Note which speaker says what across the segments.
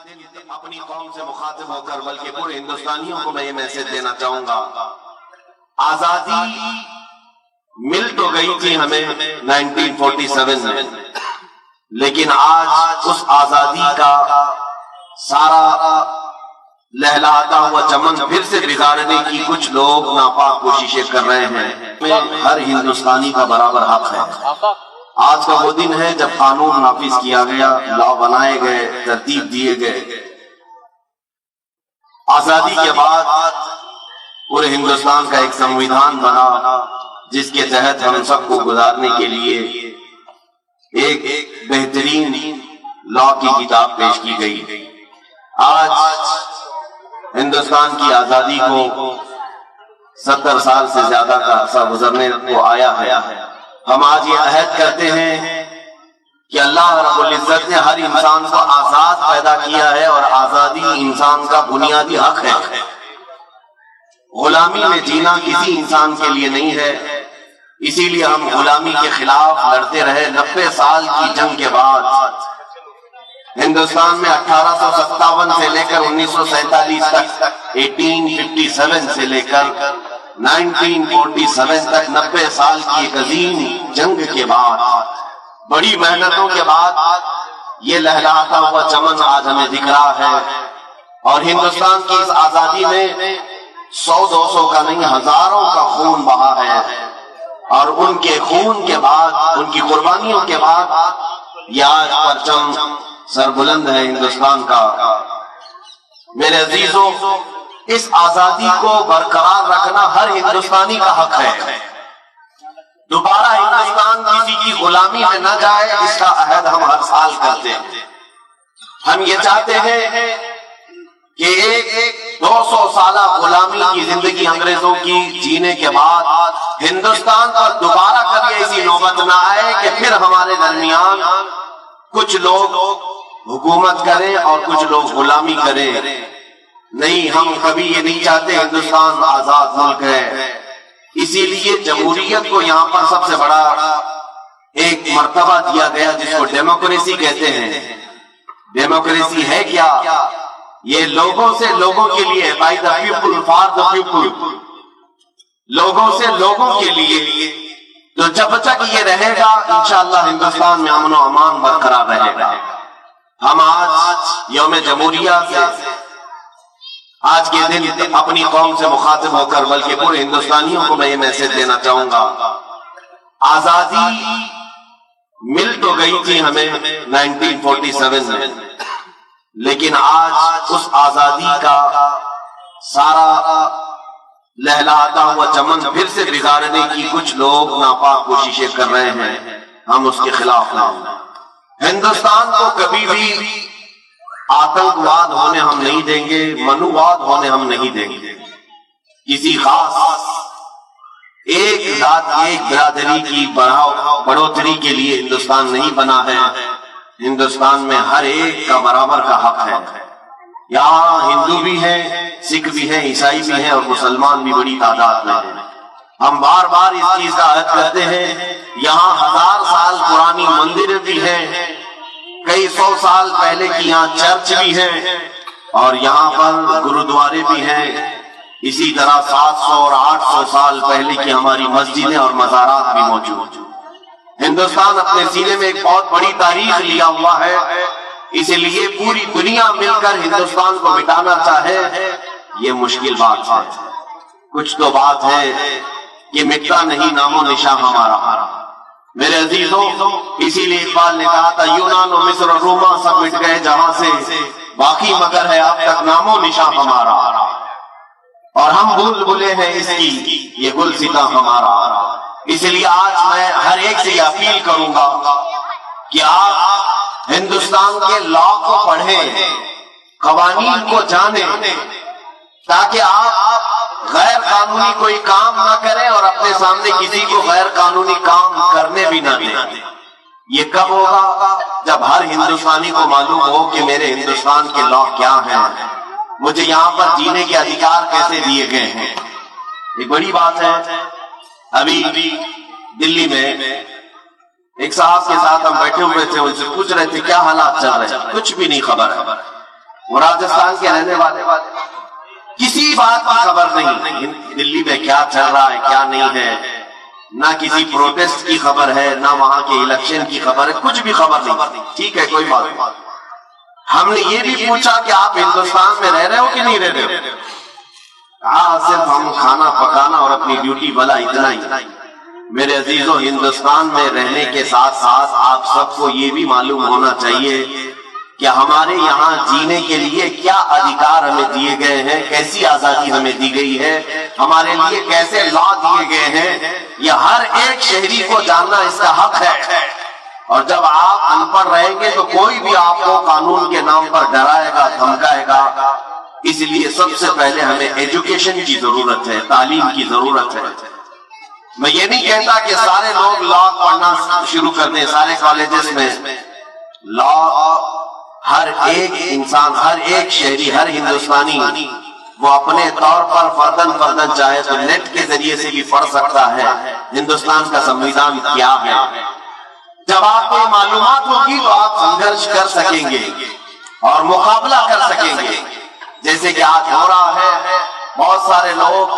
Speaker 1: اپنی قوم سے مخاطب ہو کر بلکہ پورے ہندوستانیوں کو میں یہ میسج دینا چاہوں گا، آزادی مل تو گئی تھی ہمیں 1947 میں، لیکن آج اس آزادی کا سارا لہلاتا ہوا چمن پھر سے بگاڑنے کی کچھ لوگ ناپاک کوششیں کر رہے ہیں۔ ہر ہندوستانی کا برابر حق ہے۔ آج کا وہ دن ہے جب قانون نافذ کیا گیا، لا بنائے گئے، ترتیب دیے گئے۔ آزادی کے بعد پورے ہندوستان کا ایک سنویدھان بنا جس کے تحت ہم سب کو گزارنے کے لیے ایک بہترین لا کی کتاب پیش کی گئی۔ آج ہندوستان کی آزادی کو 70 سال سے زیادہ کا عرصہ گزرنے کو آیا ہے۔ ہم آج یہ عہد کرتے ہیں کہ اللہ رب العزت نے ہر انسان کو آزاد پیدا کیا ہے اور آزادی انسان کا بنیادی حق ہے۔ غلامی میں جینا کسی انسان کے لیے نہیں ہے، اسی لیے ہم غلامی کے خلاف لڑتے رہے۔ 90 سال کی جنگ کے بعد ہندوستان میں 1857 سے لے کر 1947 تک، 1857 سے لے کر 1947 تک 90 سال کی ایک عظیم جنگ کے بعد، بڑی محنتوں کے بعد یہ لہلاتا ہوا چمن آج ہمیں دکھ رہا ہے۔ اور ہندوستان کی اس آزادی میں 100-200 کا نہیں، ہزاروں کا خون بہا ہے، اور ان کے خون کے بعد، ان کی قربانیوں کے بعد یہ آج پرچم سر بلند ہے ہندوستان کا۔ میرے عزیزوں، اس آزادی کو برقرار رکھنا ہر ہندوستانی کا حق ہے۔ دوبارہ ہندوستان کسی کی غلامی میں نہ جائے، اس کا عہد ہم ہر سال کرتے ہیں۔ ہم یہ چاہتے ہیں کہ ایک 200 سالہ غلامی کی زندگی انگریزوں کی جینے کے بعد ہندوستان پر دوبارہ کبھی ایسی نوبت نہ آئے کہ پھر ہمارے درمیان کچھ لوگ حکومت کریں اور کچھ لوگ غلامی کریں۔ نہیں، ہم کبھی یہ نہیں چاہتے۔ ہندوستان آزاد ملک ہے، اسی لیے جمہوریت کو یہاں پر سب سے بڑا ایک مرتبہ دیا گیا جس کو ڈیموکریسی کہتے ہیں۔ ڈیموکریسی ہے کیا؟ یہ لوگوں سے لوگوں کے لیے، by the people for the people, لوگوں سے لوگوں کے لیے۔ تو جب تک یہ رہے گا انشاءاللہ ہندوستان میں امن و امان برقرار رہے گا۔ ہم آج یوم جمہوریہ سے، آج کے دن اپنی قوم سے مخاطب ہو کر بلکہ پورے ہندوستانیوں کو میں یہ میسج دینا چاہوں گا، آزادی مل تو گئی تھی ہمیں 1947 میں، لیکن آج اس آزادی کا سارا لہلاتا ہوا چمن پھر سے بگاڑنے کی کچھ لوگ ناپاک کوششیں کر رہے ہیں۔ ہم اس کے خلاف نہ ہوں۔ ہندوستان کو کبھی بھی آتنکواد ہونے ہم نہیں دیں گے، منوواد ہونے ہم نہیں دیں گے۔ کسی خاص ایک ذات، ایک برادری کی بڑھوتری کے لیے ہندوستان نہیں بنا ہے۔ ہندوستان میں ہر ایک کا برابر کا حق ہے۔ یہاں ہندو بھی ہیں، سکھ بھی ہیں، عیسائی بھی ہیں، اور مسلمان بھی بڑی تعداد میں ہیں۔ ہم بار بار اس چیز کا عہد کرتے ہیں۔ یہاں 1000 سال پرانی مندر بھی ہیں، کئی 100 سال پہلے کی یہاں چرچ بھی ہیں، اور یہاں پر گرودوارے بھی ہیں۔ اسی طرح 700 اور 800 سال پہلے کی ہماری مسجدیں اور مزارات بھی موجود ہیں۔ ہندوستان اپنے سینے میں ایک بہت بڑی تاریخ لیا ہوا ہے، اسی لیے پوری دنیا مل کر ہندوستان کو مٹانا چاہے یہ مشکل بات ہے۔ کچھ تو بات ہے کہ مٹتا نہیں نام و نشاں ہمارا۔ میرے عزیزوں، اسی لیے اقبال نے کہا تھا، یونان و مصر اور روما سب مٹ گئے جہاں سے، باقی مگر ہے اب تک نام و نشاں ہمارا، اور ہم بھول بھلے ہیں اس کی یہ گلستاں ہمارا۔ اس لیے آج میں ہر ایک سے یہ اپیل کروں گا کہ آپ ہندوستان کے لا کو پڑھیں، قوانین کو جانیں، تاکہ آپ غیر قانونی کوئی کام نہ کریں اور اپنے سامنے کسی کو غیر قانونی کام کرنے بھی نہ دیں۔ یہ کب ہوگا؟ جب ہر ہندوستانی کو معلوم ہو کہ میرے ہندوستان کے لا کیا ہیں، مجھے یہاں پر جینے کے ادھیکار کیسے دیے گئے ہیں۔ یہ بڑی بات ہے۔ ابھی دلی میں ایک صاحب کے ساتھ ہم بیٹھے ہوئے تھے، ان سے پوچھ رہے تھے کیا حالات چل رہے ہیں، کچھ بھی نہیں خبر ہے۔ وہ راجستھان کے رہنے والے کسی بات کی خبر نہیں، دلی میں کیا چل رہا ہے کیا نہیں ہے، نہ کسی پروٹیسٹ کی خبر ہے، نہ وہاں کے الیکشن کی خبر ہے، کچھ بھی خبر نہیں۔ ٹھیک ہے کوئی بات نہیں، ہم نے یہ بھی پوچھا کہ آپ ہندوستان میں رہ رہے ہو کہ نہیں رہ رہے ہو؟ ہاں صرف ہم کھانا پکانا اور اپنی ڈیوٹی بلا اتنا ہی۔ میرے عزیزوں، ہندوستان میں رہنے کے ساتھ ساتھ آپ سب کو یہ بھی معلوم ہونا چاہیے کہ ہمارے یہاں جینے کے لیے کیا ادھیکار ہمیں دیے گئے ہیں، کیسی آزادی ہمیں دی گئی ہے، ہمارے لیے کیسے لا دیے گئے ہیں، یہ ہر ایک شہری کو جاننا اس کا حق ہے۔ اور جب آپ ان پڑھ رہیں گے تو کوئی بھی آپ کو قانون کے نام پر ڈرائے گا دھمکائے گا۔ اس لیے سب سے پہلے ہمیں ایجوکیشن کی ضرورت ہے، تعلیم کی ضرورت ہے۔ میں یہ نہیں کہتا کہ سارے لوگ لا پڑھنا شروع کر دیں، سارے کالجز میں لا ہر ایک انسان، ہر ایک شہری، ہر ہندوستانی وہ اپنے طور پر فردن چاہے تو نیٹ کے ذریعے سے بھی پڑھ سکتا ہے ہندوستان کا سنویدھان کیا ہے۔ جب آپ کو معلومات ہوگی تو آپ سنگھرش کر سکیں گے اور مقابلہ کر سکیں گے۔ جیسے کہ آج ہو رہا ہے، بہت سارے لوگ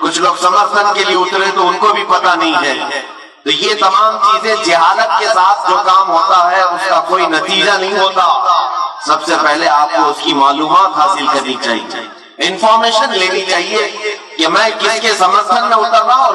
Speaker 1: کچھ لوگ سمرتھن کے لیے اترے تو ان کو بھی پتہ نہیں ہے۔ تو یہ تمام چیزیں جہالت کے ساتھ جو کام ہوتا ہے اس کا کوئی نتیجہ نہیں ہوتا۔ سب سے پہلے آپ کو اس کی معلومات حاصل کرنی چاہیے، انفارمیشن لینی چاہیے کہ میں کس کے سمرتھن میں اتر رہا اور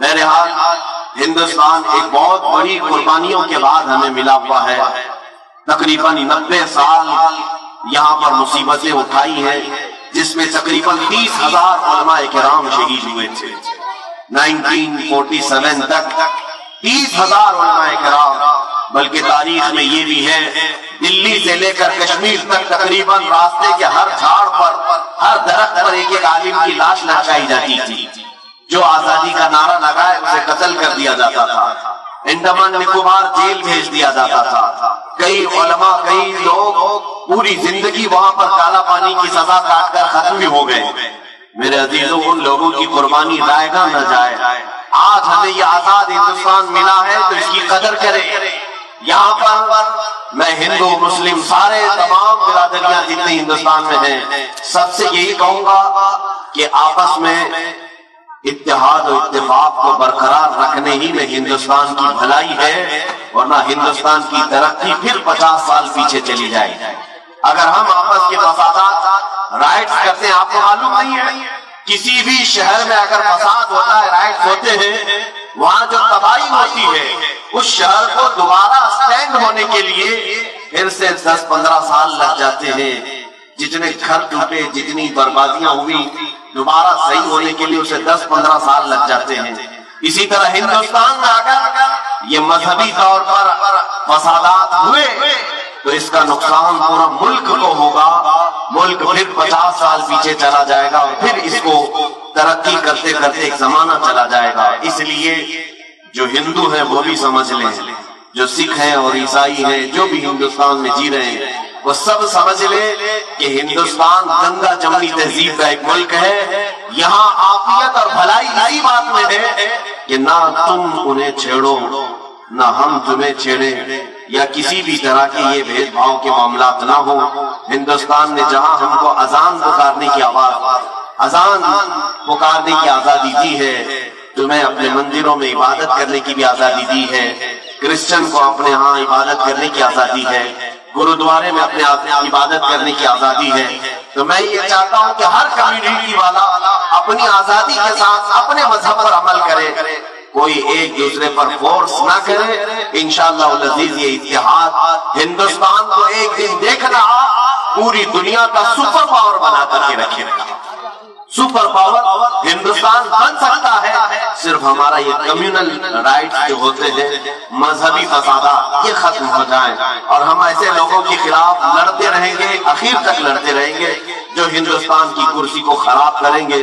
Speaker 1: بہرحال ہندوستان ایک بہت بڑی قربانیوں کے بعد ہمیں ملا ہوا ہے، تقریباً 90 سال یہاں پر مصیبتیں اٹھائی ہیں، جس میں تقریباً 30,000 علماء کرام شہید ہوئے تھے۔ 1947 تک 30,000 علماء کرام، بلکہ تاریخ میں یہ بھی ہے دلی سے لے کر کشمیر تک تقریباً راستے کے ہر جھاڑ پر، ہر درخت پر ایک عالم کی لاش لٹکائی جاتی تھی۔ جو آزادی کا نعرہ لگائے اسے قتل کر دیا جاتا تھا، انڈمان نکوبار جیل بھیج دیا جاتا تھا۔ کئی علماء، کئی لوگ پوری زندگی وہاں پر کالا پانی کی سزا کاٹ کر ختم بھی ہو گئے۔ میرے عزیزوں، ان لوگوں کی قربانی ضائع نہ جائے۔ آج ہمیں یہ آزاد ہندوستان ملا ہے تو اس کی قدر کریں۔ یہاں پر میں ہندو مسلم سارے تمام برادریاں جتنے ہندوستان میں ہیں سب سے یہی کہوں گا کہ آپس میں اتحاد و اتفاق کو برقرار رکھنے ہی میں ہندوستان کی بھلائی ہے، ورنہ ہندوستان کی ترقی پھر 50 سال پیچھے چلی جائے۔ اگر ہم آپس کے فسادات رائٹس کرتے ہیں، آپ کو معلوم نہیں ہے کسی بھی شہر میں اگر فساد ہوتا ہے، رائٹس ہوتے ہیں، وہاں جو تباہی ہوتی ہے اس شہر کو دوبارہ سٹینڈ ہونے کے لیے پھر سے 10-15 سال لگ جاتے ہیں۔ جتنے گھر ٹوٹے، جتنی بربادیاں ہوئی، دوبارہ صحیح ہونے کے لیے اسے 10-15 سال لگ جاتے ہیں۔ اسی طرح ہندوستان میں اگر یہ مذہبی طور پر فسادات ہوئے تو اس کا نقصان پورا ملک کو ہوگا، ملک پھر 50 سال پیچھے چلا جائے گا اور پھر اس کو ترقی کرتے کرتے ایک زمانہ چلا جائے گا۔ اس لیے جو ہندو ہیں وہ بھی سمجھ لیں، جو سکھ ہیں اور عیسائی ہیں جو بھی ہندوستان میں جی رہے ہیں وہ سب سمجھ لیں کہ ہندوستان گنگا جمنی تہذیب کا ایک ملک ہے۔ یہاں عافیت اور بھلائی اسی بات میں ہے کہ نہ تم انہیں چھیڑو نہ ہم تمہیں چھیڑیں، یا کسی بھی طرح کے یہ بھید بھاؤ کے معاملات نہ ہو۔ ہندوستان نے جہاں ہم کو اذان پکارنے کی آواز، اذان پکارنے کی آزادی دی ہے، تمہیں اپنے مندروں میں عبادت کرنے کی بھی آزادی دی ہے، کرسچن کو اپنے ہاں عبادت کرنے کی آزادی ہے، گرودوارے میں اپنے عبادت کرنے کی آزادی ہے۔ تو میں یہ چاہتا ہوں کہ ہر کمیونٹی والا اپنی آزادی کے ساتھ اپنے مذہب پر عمل کرے، کوئی ایک دوسرے پر فورس نہ کرے۔ انشاءاللہ العزیز یہ اتحاد ہندوستان کو ایک دن دیکھنا پوری دنیا کا سپر پاور بنا کر کے رکھے گا۔ سپر پاور ہندوستان بن سکتا ہے صرف ہمارا یہ کمیونل رائٹس جو ہوتے ہیں، مذہبی فسادات یہ ختم ہو جائیں اور ہم ایسے لوگوں کے خلاف لڑتے رہیں گے، آخر تک لڑتے رہیں گے جو ہندوستان کی کرسی کو خراب کریں گے،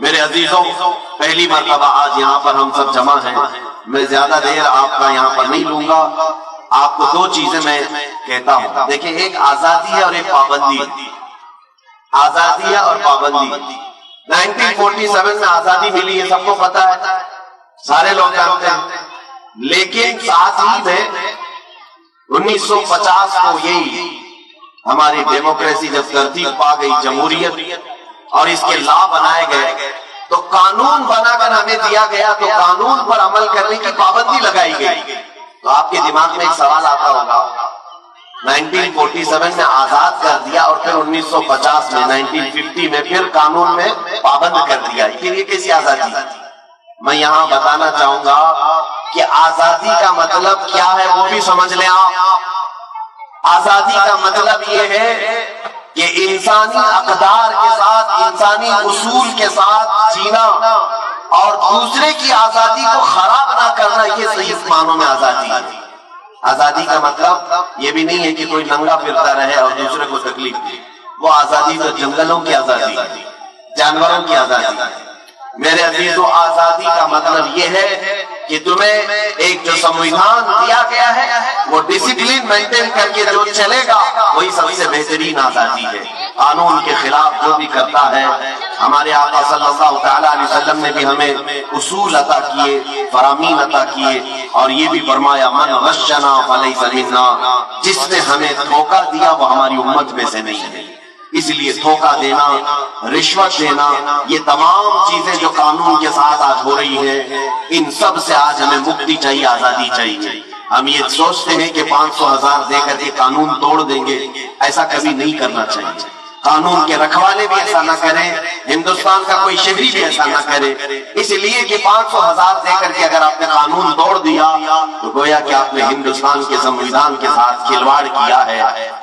Speaker 1: میرے عزیزوں، پہلی مرتبہ آج یہاں پر ہم سب جمع ہیں، میں زیادہ دیر آپ کا یہاں پر نہیں لوں گا۔ آپ کو دو چیزیں میں کہتا ہوں، دیکھیں ایک آزادی ہے اور ایک پابندی ہے۔ آزادی ہے اور پابندی۔ 1947 میں آزادی ملی ہے، سب کو پتا ہے، سارے لوگ جانتے ہیں. لیکن ساتھ ہی میں 1950 کو یہی ہماری ڈیموکریسی جب ترتیب پا گئی، جمہوریت، اور اس کے لا بنائے گئے تو قانون بنا کر ہمیں دیا گیا، تو قانون پر عمل کرنے کی پابندی لگائی گئی. تو آپ کے دماغ میں ایک سوال آتا ہوگا، 1947 میں آزاد کر دیا اور پھر 1950 میں 1950 میں پھر قانون میں پابند کر دیا، پھر یہ کیسی آزادی؟ میں یہاں بتانا چاہوں گا کہ آزادی کا مطلب کیا ہے وہ بھی سمجھ لیں آپ. آزادی کا مطلب یہ ہے کہ انسانی اقدار کے ساتھ، انسانی اصول کے ساتھ جینا اور دوسرے کی آزادی کو خراب نہ کرنا، یہ صحیح معنوں میں آزادی ہے. آزادی کا مطلب یہ بھی نہیں ہے کہ کوئی ننگا پھرتا رہے اور دوسرے کو تکلیف دے. وہ آزادی تو جنگلوں کی آزادی، جانوروں کی آزادی. میرے عزیزو، آزادی کا مطلب یہ ہے کہ تمہیں ایک جو سمویدھان دیا گیا ہے وہ ڈسپلن مینٹین کر کے جو چلے گا وہی سب سے بہترین آزادی ہے. قانون کے خلاف جو بھی کرتا ہے، ہمارے آقا صلی اللہ تعالیٰ علیہ وسلم نے بھی ہمیں اصول عطا کیے، فرامین عطا کیے، اور یہ بھی فرمایا من غشنا فلیس منا، جس نے ہمیں دھوکہ دیا وہ ہماری امت میں سے نہیں ہے. اس لیے دھوکہ دینا، رشوت دینا، یہ تمام چیزیں جو قانون کے ساتھ آج ہو رہی ہیں، ان سب سے آج ہمیں مکتی چاہیے، آزادی چاہیے. ہم یہ سوچتے ہیں کہ 500,000 دے کر کے قانون توڑ دیں گے، ایسا کبھی نہیں کرنا چاہیے. قانون کے رکھوالے بھی ایسا نہ کریں، ہندوستان کا کوئی شہری بھی ایسا نہ کرے. اس لیے کہ 500,000 دے کر کے اگر آپ نے قانون توڑ دیا تو گویا کہ آپ نے ہندوستان کے سمویدھان کے ساتھ کھلواڑ کیا ہے.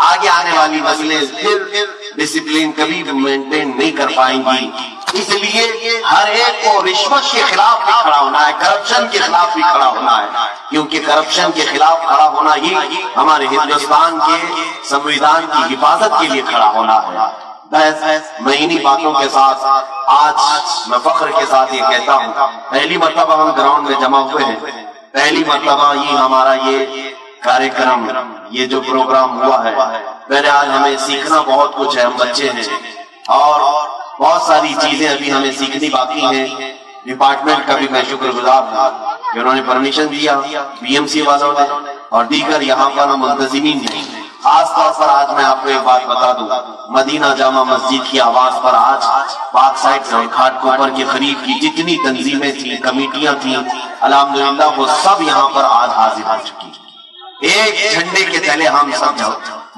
Speaker 1: آگے آنے والی نسلیں پھر ڈسپلن کبھی مینٹین نہیں کر پائیں گی. اس لیے ہر ایک کو رشوت کے خلاف بھی کھڑا ہونا ہے، کرپشن کے خلاف بھی کھڑا ہونا ہے، کیونکہ کرپشن کے خلاف کھڑا ہونا ہی ہمارے ہندوستان کے سمویدھان کی حفاظت کے لیے کھڑا ہونا ہے. بس میں انہی باتوں کے ساتھ آج میں فخر کے ساتھ یہ کہتا ہوں، پہلی مرتبہ ہم گراؤنڈ میں جمع ہوئے ہیں، پہلی مرتبہ یہ ہمارا یہ کاریکرم، یہ جو پروگرام ہوا ہے. بہرحال ہمیں سیکھنا بہت کچھ ہے، ہم بچے ہیں اور بہت ساری چیزیں ابھی ہمیں سیکھنی باقی ہیں. ڈپارٹمنٹ کا بھی میں شکر گزار ہوں کہ انہوں نے پرمیشن دیا، بی ایم سی والوں نے اور دیگر یہاں پر منتظمین نے. خاص طور پر آج میں آپ کو ایک بات بتا دوں، مدینہ جامع مسجد کی آواز پر آج پاک سائٹ اور گھاٹ کوپر کے قریب کی جتنی تنظیمیں تھیں، کمیٹیاں تھیں، الحمدللہ وہ سب یہاں پر آج حاضر ہو چکی. ایک جھنڈے کے تلے ہم سب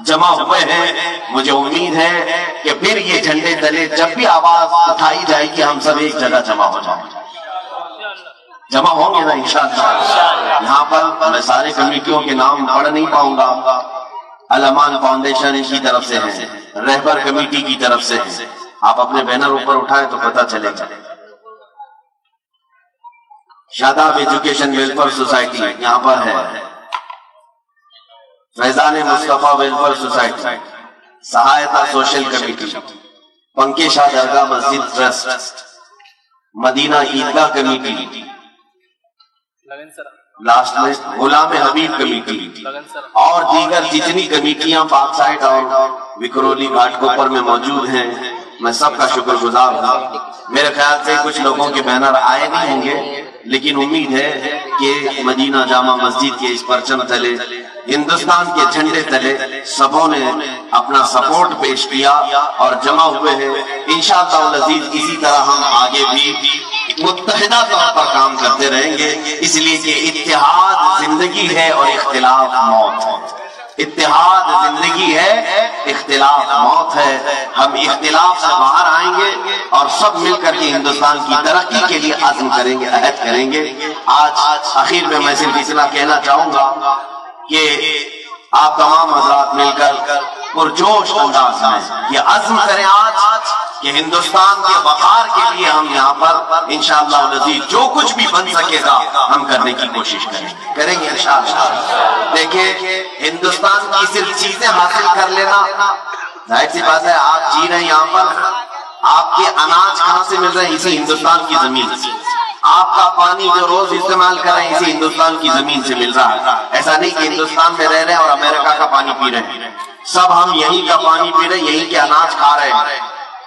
Speaker 1: جمع ہوئے ہیں. مجھے امید ہے کہ پھر یہ جھنڈے تلے جب بھی آواز اٹھائی جائے گی ہم سب ایک جگہ جمع ہو جائیں گے. جمع ہوں گے نا انشاءاللہ. یہاں پر میں سارے کمیٹیوں کے نام پڑھ نہیں پاؤں گا. الامان فاؤنڈیشن ان کی طرف سے ہے، رہبر کمیٹی کی طرف سے ہے. آپ اپنے بینر اوپر اٹھائیں تو پتہ چلے گا. شاداب ایجوکیشن ویلفیئر سوسائٹی یہاں پر ہے، فیضان مصطفیٰ ویلفیئر سوسائٹی، سہایتا سوشل کمیٹی، پنکے شاہ درگاہ مسجد ٹرسٹ، مدینہ عیدگاہ کمیٹی، لاسٹ میں غلام حبیب کمیٹی اور دیگر جتنی کمیٹیاں پاک سائٹ اور وکرولی گھاٹ کوپر میں موجود ہیں، میں سب کا شکر گزار ہوں. میرے خیال سے کچھ لوگوں کے بینر آئے نہیں ہوں گے، لیکن امید ہے کہ مدینہ جامع مسجد کے اس پرچم تلے، ہندوستان کے جھنڈے تلے سبوں نے اپنا سپورٹ پیش کیا اور جمع ہوئے ہیں. انشاءاللہ العزیز اسی طرح ہم آگے بھی متحدہ طور پر کام کرتے رہیں گے، اس لیے کہ اتحاد زندگی ہے اور اختلاف موت ہے. اتحاد زندگی ہے، اختلاف موت ہے. ہم اختلاف سے باہر آئیں گے اور سب مل کر کے ہندوستان کی ترقی کے لیے عزم کریں گے، عہد کریں گے. آج آخر میں میں صرف اتنا کہنا چاہوں گا کہ آپ تمام حضرات مل کر پرجوش انداز میں یہ عزم کریں آج کہ ہندوستان کے وقار کے لیے ہم یہاں پر انشاءاللہ العزیز جو کچھ بھی بن سکے گا ہم کرنے کی کوشش کریں گے انشاءاللہ. دیکھیں ہندوستان کی صرف چیزیں حاصل کر لینا ظاہر سی بات ہے. آپ جی رہے ہیں یہاں پر، آپ کے اناج کہاں سے مل رہے ہیں؟ اسی ہندوستان کی زمین سے. آپ کا پانی جو روز استعمال کر رہے ہیں اسی ہندوستان کی زمین سے مل رہا ہے. ایسا نہیں کہ ہندوستان میں رہ رہے ہیں اور امریکہ کا پانی پی رہے ہیں. سب ہم یہیں کا پانی پی رہے ہیں، یہیں کے اناج کھا رہے ہیں.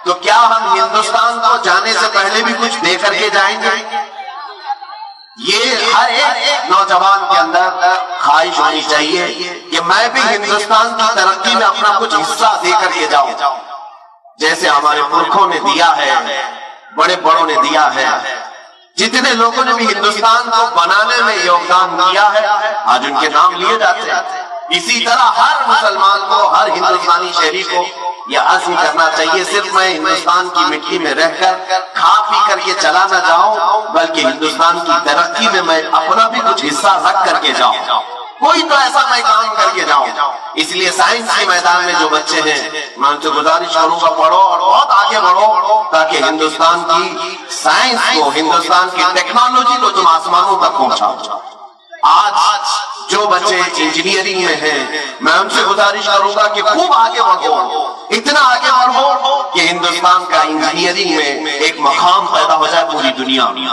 Speaker 1: تو کیا ہم ہندوستان کو جانے سے پہلے بھی کچھ دے کر کے جائیں گے؟ یہ ہر ایک نوجوان کے اندر خواہش ہونی چاہیے کہ میں بھی ہندوستان کی ترقی میں اپنا کچھ حصہ دے کر کے جاؤں، جیسے ہمارے پرکھوں نے دیا ہے، بڑے بڑوں نے دیا ہے، جتنے لوگوں نے بھی ہندوستان کو بنانے میں یوگدان دیا ہے آج ان کے نام لیے جاتے ہیں۔ اسی طرح ہر مسلمان کو، ہر ہندوستانی شہری کو یہ عزم کرنا چاہیے، صرف میں ہندوستان کی مٹی میں رہ کر کھا پی کر کے چلا نہ جاؤں، بلکہ ہندوستان کی ترقی میں میں اپنا بھی کچھ حصہ رکھ کر کے جاؤں، کوئی تو ایسا میں کام کر کے جاؤں۔ اس لیے سائنس کے میدان میں جو بچے ہیں میں ان سے گزارش کروں گا پڑھو اور بہت آگے بڑھو، تاکہ ہندوستان کی سائنس کو، ہندوستان کی ٹیکنالوجی کو تم آسمانوں تک پہنچاؤ۔ آج جو بچے انجینئرنگ میں ہیں میں ان سے گزارش کروں گا کہ خوب آگے بڑھو، اتنا آگے بڑھو کہ ہندوستان کا انجینئرنگ میں ایک مقام پیدا ہو جائے پوری دنیا میں،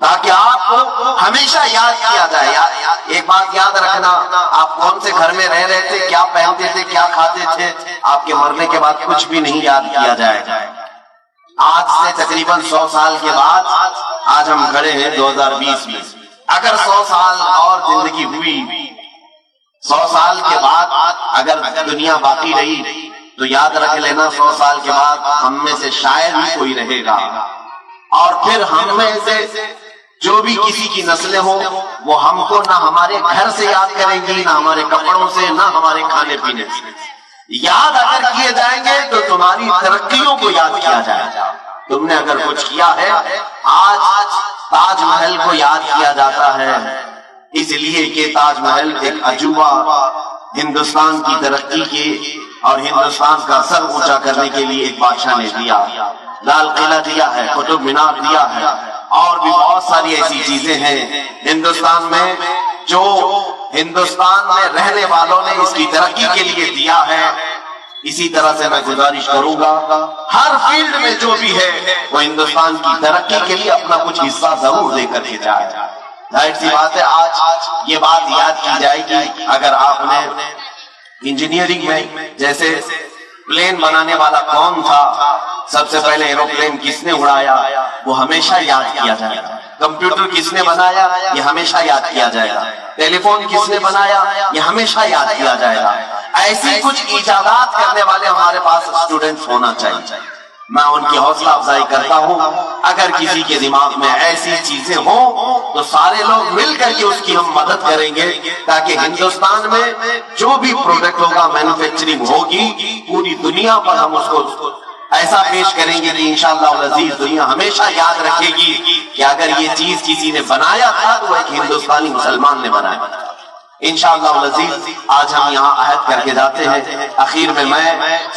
Speaker 1: تاکہ آپ کو ہمیشہ یاد کیا جائے۔ ایک بات یاد رکھنا، آپ کون سے گھر میں رہ رہے تھے، کیا پہنتے تھے، کیا کھاتے تھے، آپ کے مرنے کے بعد کچھ بھی نہیں یاد کیا جائے گا۔ آج سے تقریباً 100 سال کے بعد آج ہم کھڑے ہیں 2020 میں، اگر 100 سال اور زندگی ہوئی، 100 سال کے بعد اگر دنیا باقی رہی تو یاد رکھ لینا 100 سال کے بعد ہم میں سے شاید ہی کوئی رہے گا، اور پھر ہم میں سے جو بھی کسی کی نسلیں ہوں وہ ہم کو نہ ہمارے گھر سے یاد کریں گی، نہ ہمارے کپڑوں سے، نہ ہمارے کھانے پینے سے۔ یاد اگر کیے جائیں گے تو تمہاری ترقیوں کو یاد کیا جائے گا، تم نے اگر کچھ کیا ہے۔ آج تاج محل کو یاد کیا جاتا ہے اس لیے کہ تاج محل ایک عجوبہ ہندوستان کی ترقی کے اور ہندوستان کا سر اونچا کرنے کے لیے ایک بادشاہ نے دیا۔ لال قلعہ دیا ہے، قطب مینار دیا ہے، اور بھی بہت ساری ایسی چیزیں ہیں ہندوستان میں جو ہندوستان میں رہنے والوں نے اس کی ترقی کے لیے دیا ہے۔ اسی طرح سے میں گزارش کروں گا ہر فیلڈ میں جو بھی ہے وہ ہندوستان کی ترقی کے لیے اپنا کچھ حصہ ضرور دے کر کے جائے۔ ظاہر سی بات ہے آج یہ بات یاد کی جائے گی، اگر آپ نے انجینئرنگ میں جیسے پلین بنانے والا کون تھا، سب سے پہلے ایروپلین کس نے اڑایا، وہ ہمیشہ یاد کیا جائے گا۔ کمپیوٹر کس نے بنایا، یہ ہمیشہ یاد کیا جائے گا۔ ٹیلی فون کس نے بنایا، یہ ہمیشہ یاد کیا جائے گا۔ ایسی کچھ ایجادات کرنے والے ہمارے پاس اسٹوڈنٹس ہونا چاہیے۔ میں ان کی حوصلہ افزائی کرتا ہوں، اگر کسی کے دماغ میں ایسی چیزیں ہوں تو سارے لوگ مل کر کے اس کی ہم مدد کریں گے، تاکہ ہندوستان میں جو بھی پروڈکٹ ہوگا، مینوفیکچرنگ ہوگی، پوری دنیا پر ہم اس کو ایسا پیش کریں گے کہ انشاءاللہ العزیز دنیا ہمیشہ یاد رکھے گی کہ اگر یہ چیز کسی نے بنایا تھا تو ایک ہندوستانی مسلمان نے بنایا تھا۔ انشاءاللہ العزیز آج ہم یہاں عہد کر کے جاتے ہیں، اخیر میں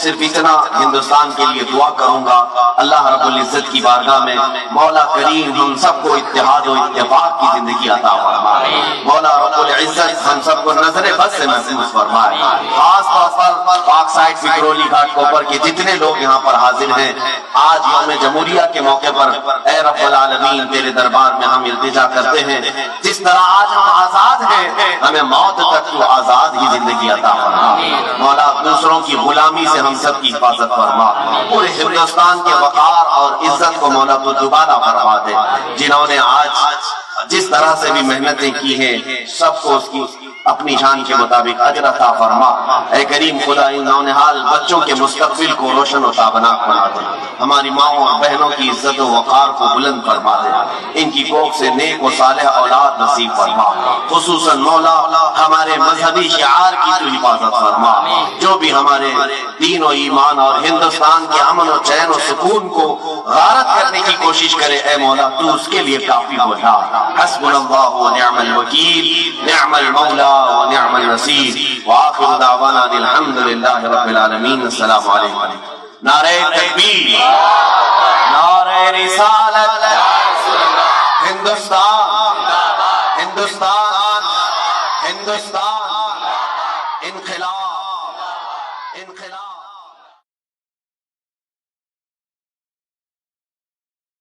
Speaker 1: صرف اتنا ہندوستان کے لیے دعا کروں گا، اللہ رب العزت کی بارگاہ میں مولا کریم ہم سب کو اتحاد و اتفاق کی زندگی عطا فرمائے، مولا رب العزت ہم سب کو نظر بد سے محفوظ فرمائے۔ خاص طور پر پاک سائٹ پکرولی گھاٹ کوپر کے جتنے لوگ یہاں پر حاضر ہیں، آج یوم جمہوریہ کے موقع پر اے رب العالمین تیرے دربار میں ہم التجا کرتے ہیں، جس طرح آج ہم آزاد ہیں، ہمیں موت تک تو آزاد ہی زندگی عطا فرما۔ مولا دوسروں کی غلامی سے ہم سب کی حفاظت فرما، پورے ہندوستان کے وقار اور عزت کو مولا تو دوبارہ فرما دے۔ جنہوں نے آج جس طرح سے بھی محنتیں کی ہیں سب کو اس کی اپنی شان کے مطابق اجر عطا فرما۔ اے کریم خدا ان نونہال بچوں کے مستقبل کو روشن و تابناک بنا دے، ہماری ماؤں اور بہنوں کی عزت و وقار کو بلند فرما دے، ان کی کوکھ سے نیک و صالح اولاد نصیب فرما، خصوصاً مولا ہمارے مذہبی شعار کی تو حفاظت فرما، جو بھی ہمارے دین و ایمان اور ہندوستان کے امن و چین و سکون کو غارت کرنے کی کوشش کرے، اے مولا تو اس کے لیے کافی ہو جا۔ حسبنا اللہ و نعم الوکیل، نعم المولا ونعم النصير، وآخر دعوانا الحمد لله رب العالمين۔ السلام علیکم۔ نعرہ تکبیر، نعرہ رسالت، ہندوستان ہندوستان ہندوستان، انقلاب انقلاب۔